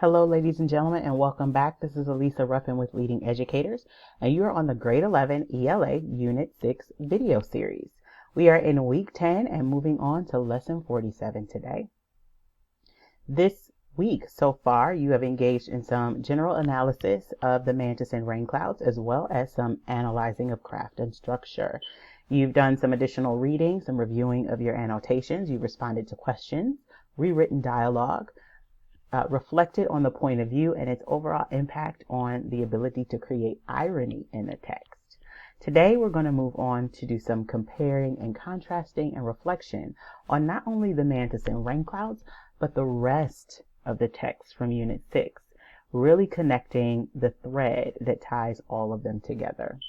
Hello, ladies and gentlemen, and welcome back. This is Elisa Ruffin with Leading Educators, and you are on the Grade 11 ELA Unit 6 video series. We are in Week 10 and moving on to Lesson 47 today. This week so far, you have engaged in some general analysis of the mantis and rain clouds, as well as some analyzing of craft and structure. You've done some additional reading, some reviewing of your annotations. You've responded to questions, rewritten dialogue, reflected on the point of view and its overall impact on the ability to create irony in the text. Today, we're going to move on to do some comparing and contrasting and reflection on not only the mantis and rain clouds, but the rest of the text from Unit 6, really connecting the thread that ties all of them together.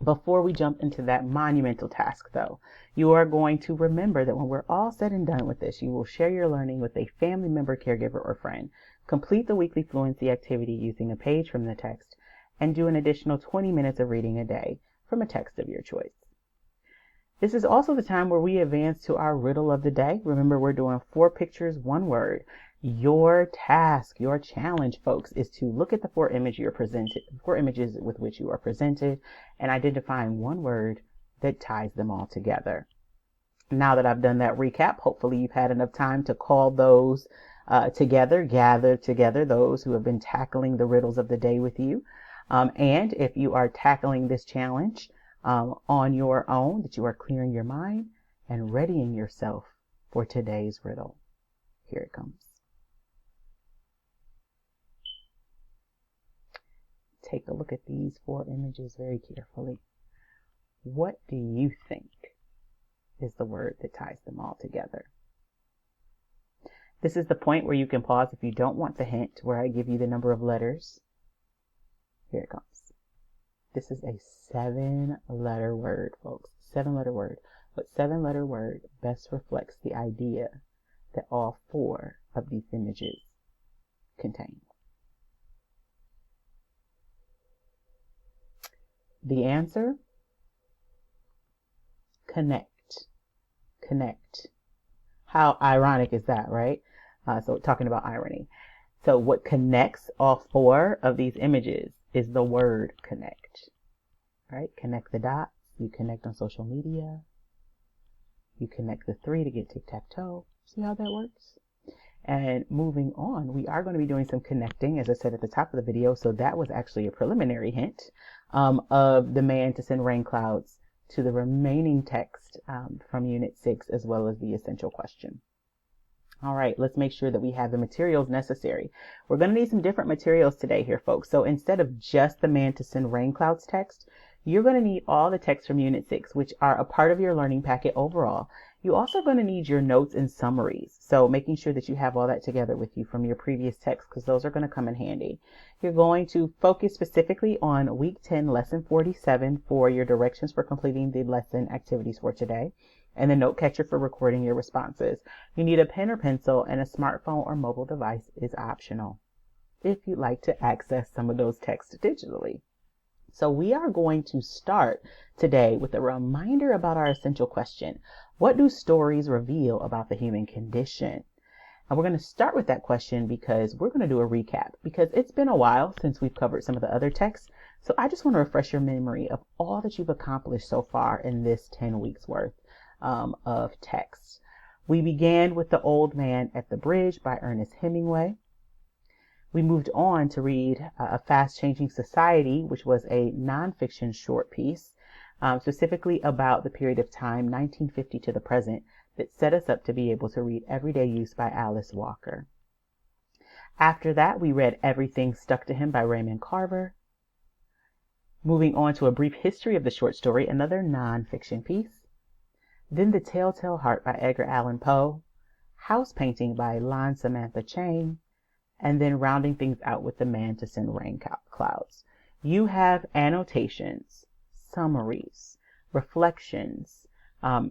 Before we jump into that monumental task, though, you are going to remember that when we're all said and done with this, you will share your learning with a family member, caregiver, or friend, complete the weekly fluency activity using a page from the text, and do an additional 20 minutes of reading a day from a text of your choice. This is also the time where we advance to our riddle of the day. Remember, we're doing 4 pictures, 1 word. Your task, your challenge, folks, is to look at the 4 images with which you are presented and identifying 1 word that ties them all together. Now that I've done that recap, hopefully you've had enough time to call those together, gather together those who have been tackling the riddles of the day with you. And if you are tackling this challenge on your own, that you are clearing your mind and readying yourself for today's riddle. Here it comes. Take a look at these 4 images very carefully. What do you think is the word that ties them all together? This is the point where you can pause if you don't want the hint, where I give you the number of letters. Here it comes. This is a 7-letter word, folks. 7-letter word. What 7-letter word best reflects the idea that all 4 of these images contain? The answer? Connect. Connect. How ironic is that, right? So talking about irony. So what connects all 4 of these images is the word connect, right? Connect the dots. You connect on social media. You connect the 3 to get tic-tac-toe. See how that works? And moving on, we are going to be doing some connecting, as I said at the top of the video. So that was actually a preliminary hint of the mantis and rain clouds to the remaining text from Unit 6, as well as the essential question. All right, let's make sure that we have the materials necessary. We're going to need some different materials today here, folks. So instead of just the mantis and rain clouds text, you're going to need all the text from Unit 6, which are a part of your learning packet overall. You're also going to need your notes and summaries. So making sure that you have all that together with you from your previous text, because those are going to come in handy. You're going to focus specifically on Week 10, Lesson 47 for your directions for completing the lesson activities for today, and the note catcher for recording your responses. You need a pen or pencil, and a smartphone or mobile device is optional if you'd like to access some of those texts digitally. So we are going to start today with a reminder about our essential question. What do stories reveal about the human condition? And we're going to start with that question because we're going to do a recap, because it's been a while since we've covered some of the other texts. So I just want to refresh your memory of all that you've accomplished so far in this 10 weeks worth of texts. We began with The Old Man at the Bridge by Ernest Hemingway. We moved on to read A Fast Changing Society, which was a nonfiction short piece, specifically about the period of time 1950 to the present, that set us up to be able to read Everyday Use by Alice Walker. After that, we read Everything Stuck to Him by Raymond Carver. Moving on to A Brief History of the Short Story, another nonfiction piece. Then The Telltale Heart by Edgar Allan Poe, House Painting by Lon Samantha Chang, and then rounding things out with the mantis and rain clouds. You have annotations, summaries, reflections,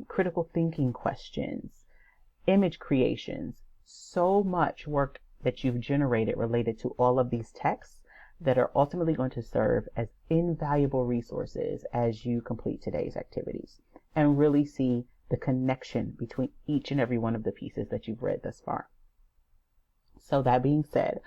critical thinking questions, image creations, so much work that you've generated related to all of these texts that are ultimately going to serve as invaluable resources as you complete today's activities and really see the connection between each and every one of the pieces that you've read thus far. So that being said,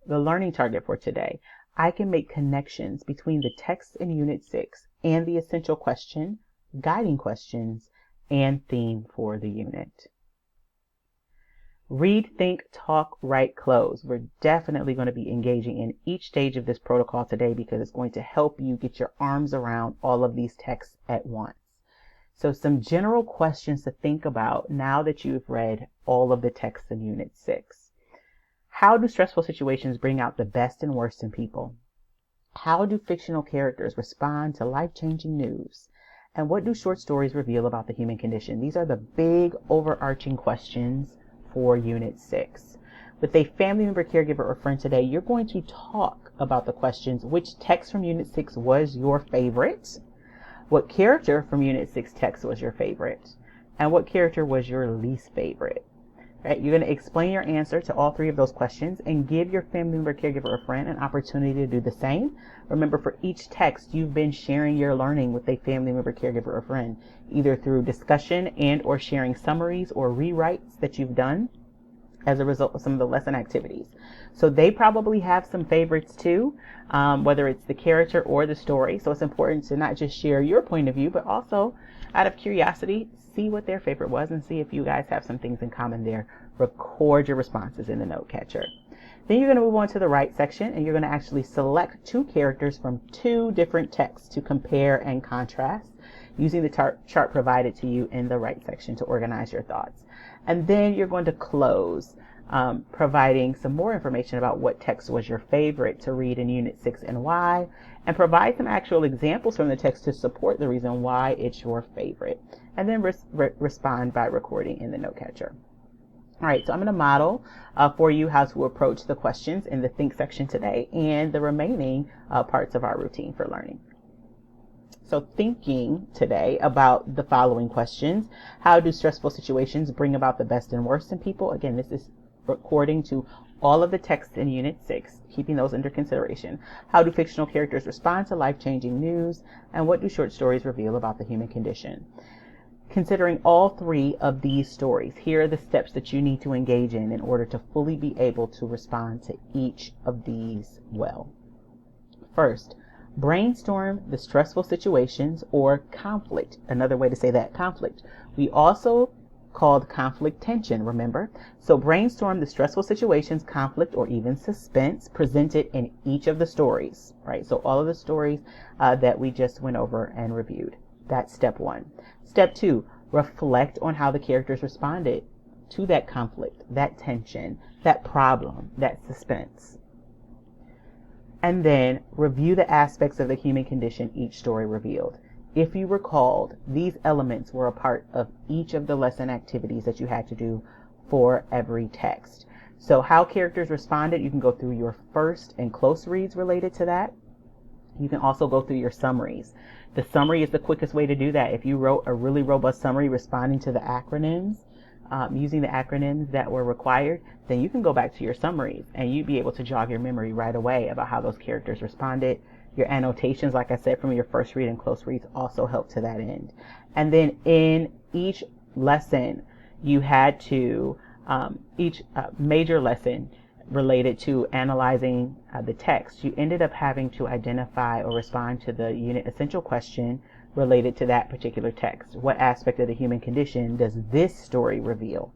the learning target for today. I can make connections between the text in Unit 6 and the essential question, guiding questions, and theme for the unit. Read, think, talk, write, close. We're definitely going to be engaging in each stage of this protocol today because it's going to help you get your arms around all of these texts at once. So some general questions to think about now that you've read all of the texts in Unit 6. How do stressful situations bring out the best and worst in people? How do fictional characters respond to life-changing news? And what do short stories reveal about the human condition? These are the big overarching questions for Unit 6. With a family member, caregiver, or friend today, you're going to talk about the questions. Which text from Unit 6 was your favorite? What character from Unit 6 text was your favorite? And what character was your least favorite? Right? You're going to explain your answer to all three of those questions and give your family member, caregiver, or friend an opportunity to do the same. Remember, for each text, you've been sharing your learning with a family member, caregiver, or friend, either through discussion and or sharing summaries or rewrites that you've done as a result of some of the lesson activities. So they probably have some favorites too, whether it's the character or the story. So it's important to not just share your point of view, but also out of curiosity, see what their favorite was and see if you guys have some things in common there. Record your responses in the note catcher. Then you're going to move on to the right section and you're going to actually select two characters from two different texts to compare and contrast using the chart provided to you in the right section to organize your thoughts. And then you're going to close, providing some more information about what text was your favorite to read in Unit 6 and why, and provide some actual examples from the text to support the reason why it's your favorite. And then respond by recording in the note catcher. All right, so I'm going to model for you how to approach the questions in the Think section today and the remaining parts of our routine for learning. So thinking today about the following questions. How do stressful situations bring about the best and worst in people? Again, this is according to all of the texts in Unit 6, keeping those under consideration. How do fictional characters respond to life-changing news? And what do short stories reveal about the human condition? Considering all three of these stories, here are the steps that you need to engage in order to fully be able to respond to each of these well. First, brainstorm the stressful situations or conflict. Another way to say that, conflict. We also called conflict tension, remember? So brainstorm the stressful situations, conflict, or even suspense presented in each of the stories, right? So all of the stories that we just went over and reviewed. That's step one. Step two, reflect on how the characters responded to that conflict, that tension, that problem, that suspense. And then review the aspects of the human condition each story revealed. If you recalled, these elements were a part of each of the lesson activities that you had to do for every text. So how characters responded, you can go through your first and close reads related to that. You can also go through your summaries. The summary is the quickest way to do that. If you wrote a really robust summary responding to the acronyms, using the acronyms that were required, then you can go back to your summaries and you'd be able to jog your memory right away about how those characters responded. Your annotations, like I said, from your first read and close reads also help to that end. And then in each lesson, you had to, each major lesson related to analyzing the text, you ended up having to identify or respond to the unit essential question related to that particular text. What aspect of the human condition does this story reveal?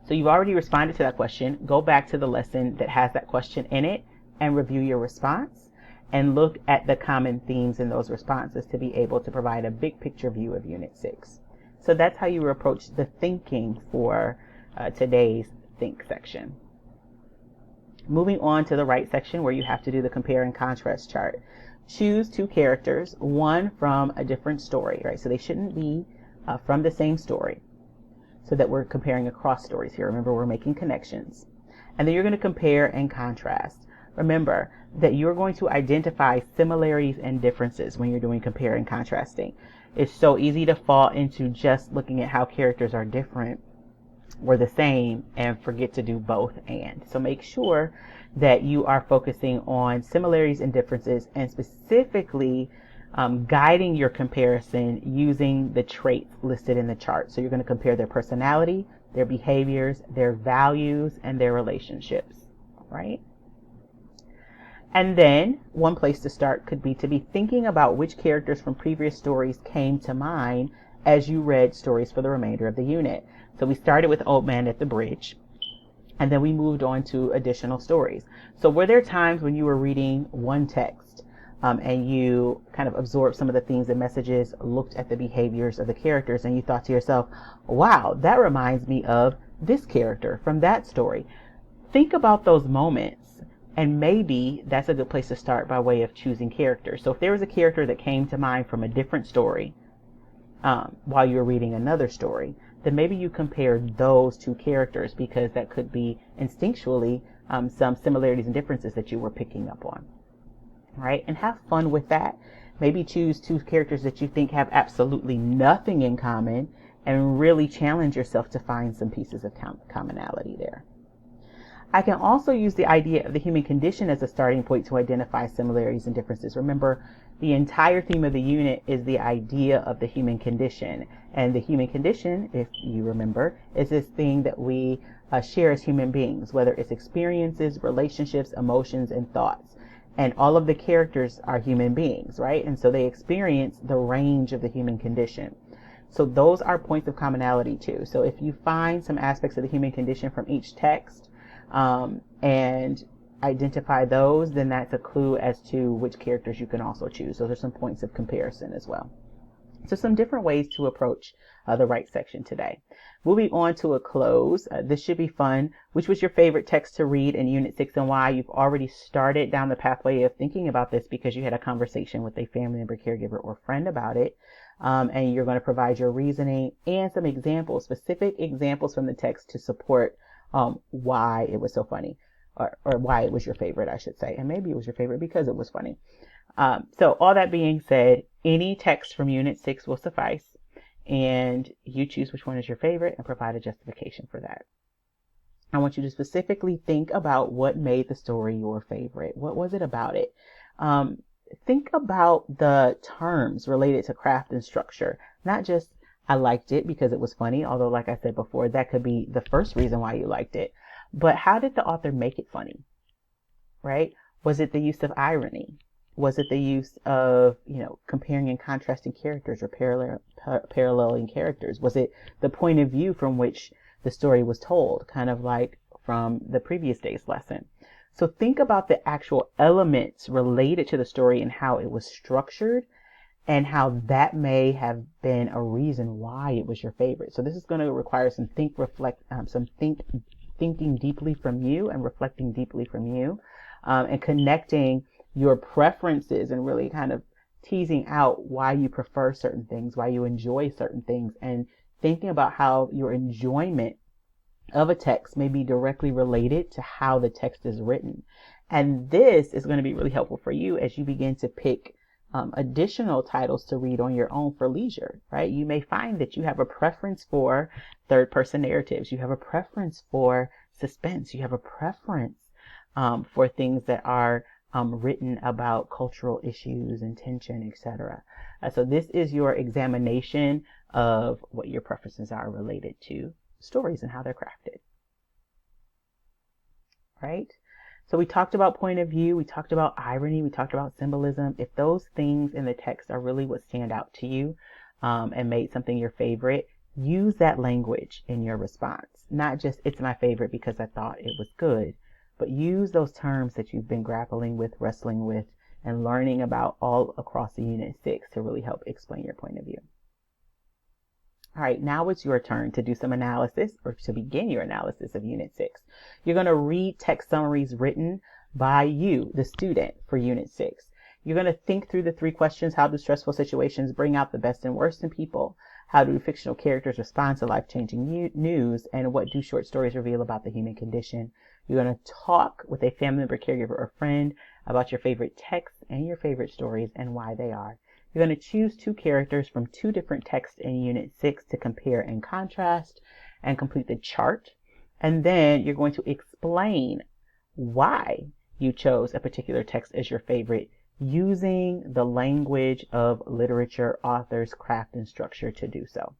So you've already responded to that question. Go back to the lesson that has that question in it and review your response and look at the common themes in those responses to be able to provide a big picture view of Unit 6. So that's how you approach the thinking for today's Think section. Moving on to the right section where you have to do the compare and contrast chart. Choose two characters, one from a different story, right? So they shouldn't be from the same story, so that we're comparing across stories here. Remember, we're making connections. And then you're going to compare and contrast. Remember that you're going to identify similarities and differences when you're doing compare and contrasting. It's so easy to fall into just looking at how characters are different or the same and forget to do both and. So make sure that you are focusing on similarities and differences and specifically guiding your comparison using the traits listed in the chart. So you're going to compare their personality, their behaviors, their values, and their relationships, right? And then one place to start could be to be thinking about which characters from previous stories came to mind as you read stories for the remainder of the unit. So we started with Old Man at the Bridge, and then we moved on to additional stories. So were there times when you were reading one text and you kind of absorbed some of the themes and messages, looked at the behaviors of the characters, and you thought to yourself, wow, that reminds me of this character from that story? Think about those moments, and maybe that's a good place to start by way of choosing characters. So if there was a character that came to mind from a different story while you were reading another story, then maybe you compare those two characters, because that could be instinctually some similarities and differences that you were picking up on. Right? And have fun with that. Maybe choose two characters that you think have absolutely nothing in common and really challenge yourself to find some pieces of commonality there. I can also use the idea of the human condition as a starting point to identify similarities and differences. Remember, the entire theme of the unit is the idea of the human condition. And the human condition, if you remember, is this thing that we share as human beings, whether it's experiences, relationships, emotions, and thoughts. And all of the characters are human beings, right? And so they experience the range of the human condition. So those are points of commonality too. So if you find some aspects of the human condition from each text, and identify those, then that's a clue as to which characters you can also choose. Those are some points of comparison as well. So some different ways to approach the right section today. Moving on to a close. This should be fun. Which was your favorite text to read in Unit 6 and why? You've already started down the pathway of thinking about this because you had a conversation with a family member, caregiver, or friend about it. And you're going to provide your reasoning and some examples, specific examples from the text to support why it was so funny, or why it was your favorite, I should say. And maybe it was your favorite because it was funny. So all that being said, any text from Unit 6 will suffice, and you choose which one is your favorite and provide a justification for that. I want you to specifically think about what made the story your favorite. What was it about it? Think about the terms related to craft and structure, not just I liked it because it was funny, although like I said before, that could be the first reason why you liked it. But how did the author make it funny, right? Was it the use of irony? Was it the use of, comparing and contrasting characters or paralleling characters? Was it the point of view from which the story was told, kind of like from the previous day's lesson? So think about the actual elements related to the story and how it was structured, and how that may have been a reason why it was your favorite. So this is going to require some thinking deeply from you and reflecting deeply from you, and connecting your preferences and really kind of teasing out why you prefer certain things, why you enjoy certain things, and thinking about how your enjoyment of a text may be directly related to how the text is written. And this is going to be really helpful for you as you begin to pick additional titles to read on your own for leisure, right? You may find that you have a preference for third person narratives. You have a preference for suspense. You have a preference for things that are written about cultural issues and tension, etc. So this is your examination of what your preferences are related to stories and how they're crafted, right? So we talked about point of view, we talked about irony, we talked about symbolism. If those things in the text are really what stand out to you and made something your favorite, use that language in your response. Not just, it's my favorite because I thought it was good, but use those terms that you've been grappling with, wrestling with, and learning about all across the Unit 6 to really help explain your point of view. All right, now it's your turn to do some analysis, or to begin your analysis of Unit 6. You're going to read text summaries written by you, the student, for Unit 6. You're going to think through the 3 questions. How do stressful situations bring out the best and worst in people? How do fictional characters respond to life-changing news? And what do short stories reveal about the human condition? You're going to talk with a family member, caregiver, or friend about your favorite texts and your favorite stories and why they are. You're going to choose 2 characters from 2 different texts in Unit 6 to compare and contrast and complete the chart. And then you're going to explain why you chose a particular text as your favorite using the language of literature, authors, craft, and structure to do so.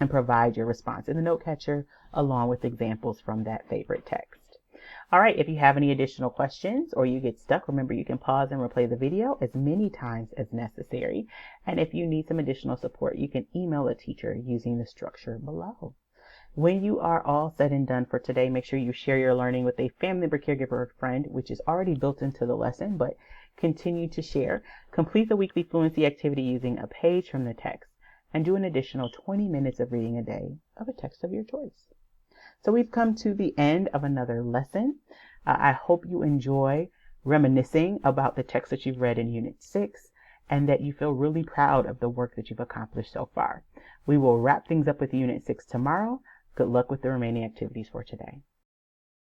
And provide your response in the note catcher along with examples from that favorite text. All right, if you have any additional questions or you get stuck, remember you can pause and replay the video as many times as necessary. And if you need some additional support, you can email a teacher using the structure below. When you are all said and done for today, make sure you share your learning with a family member, caregiver, or friend, which is already built into the lesson, but continue to share. Complete the weekly fluency activity using a page from the text, and do an additional 20 minutes of reading a day of a text of your choice. So we've come to the end of another lesson. I hope you enjoy reminiscing about the text that you've read in Unit 6 and that you feel really proud of the work that you've accomplished so far. We will wrap things up with Unit 6 tomorrow. Good luck with the remaining activities for today.